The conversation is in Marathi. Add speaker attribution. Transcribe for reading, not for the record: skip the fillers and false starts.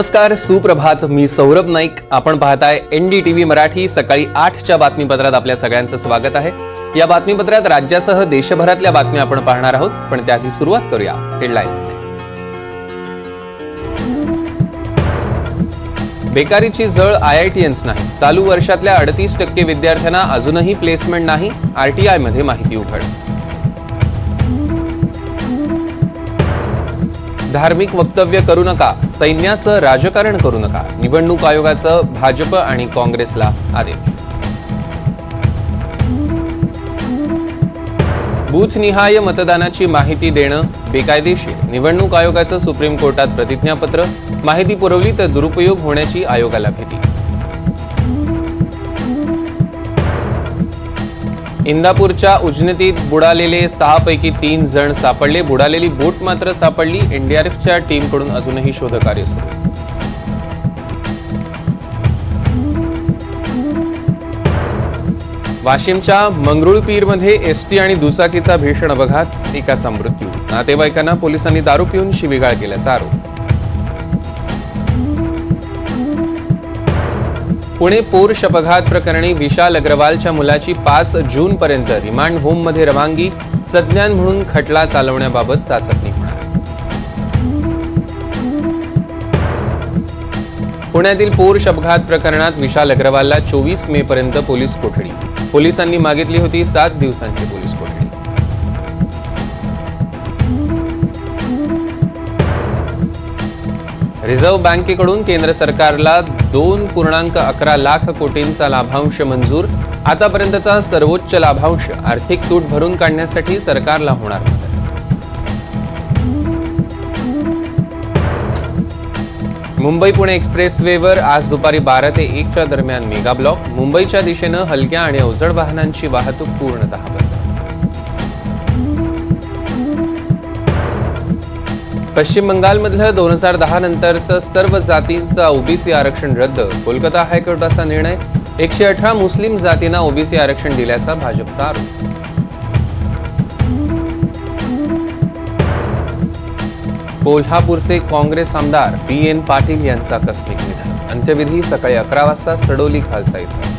Speaker 1: नमस्कार, सुप्रभात. मी सौरभ नाईक. आपण पाहताय NDTV मराठी. सकाळी 8च्या बातमीपत्रात आपल्या सगळ्यांचं स्वागत आहे. या बातमीपत्रात राज्यासह देशभरातल्या बातम्या आपण पाहणार आहोत, पण त्याआधी सुरुवात करूया हेडलाईन्स. बेकारीची झळ IITians नाही. चालू वर्षातल्या 38% विद्यार्थ्यांना अजूनही प्लेसमेंट नाही. RTI मध्ये माहिती उघड. धार्मिक वक्तव्य करू नका, सैन्याचं राजकारण करू नका. निवडणूक आयोगाचं भाजप आणि काँग्रेसला आदेश. बूथनिहाय मतदानाची माहिती देणं बेकायदेशीर. निवडणूक आयोगाचं सुप्रीम कोर्टात प्रतिज्ञापत्र. माहिती पुरवली तर दुरुपयोग होण्याची आयोगाला भीती. इंदापूरच्या उजनीत बुडालेले 6 पैकी 3 जण सापडले. बुडालेली बोट मात्र सापडली. NDRFच्या टीमकडून अजूनही शोधकार्य सुरू. वाशिमच्या मंगरुळपीरमध्ये एसटी आणि दुचाकीचा भीषण अपघात. एकाचा मृत्यू. नातेवाईकांना पोलिसांनी दारू पिऊन शिवीगाळ केल्याचा आरोप. पुणे पोर्श अपघात प्रकरणी विशाल अग्रवालच्या मुलाची 5 जूनपर्यंत रिमांड होममध्ये रवानगी. संज्ञान म्हणून खटला चालवण्याबाबत चाचपणी होणार. पुण्यातील पोर्श अपघात प्रकरणात विशाल अग्रवालला 24 मे पर्यंत पोलीस कोठडी. पोलिसांनी मागितली होती 7 दिवसांची पोलीस कोठडी. रिझर्व्ह बँकेकडून केंद्र सरकारला 2.11 लाख कोटींचा लाभांश मंजूर. आतापर्यंतचा सर्वोच्च लाभांश. आर्थिक तूट भरून काढण्यासाठी सरकारला होणार मदत. मुंबई पुणे एक्सप्रेसवेवर आज दुपारी 12 ते 1च्या दरम्यान मेगा ब्लॉक. मुंबईच्या दिशेनं हलक्या आणि अवजड वाहनांची वाहतूक पूर्णतः बंद. पश्चिम बंगालमधलं 2010 नंतरचं सर्व जातींचं OBC आरक्षण रद्द. कोलकाता हायकोर्टाचा निर्णय. 118 मुस्लिम जातींना OBC आरक्षण दिल्याचा भाजपचा आरोप. कोल्हापूरचे काँग्रेस आमदार PN पाटील यांचा आकस्मिक निधन. अंत्यविधी सकाळी 11 वाजता सडोली खालसा इथं.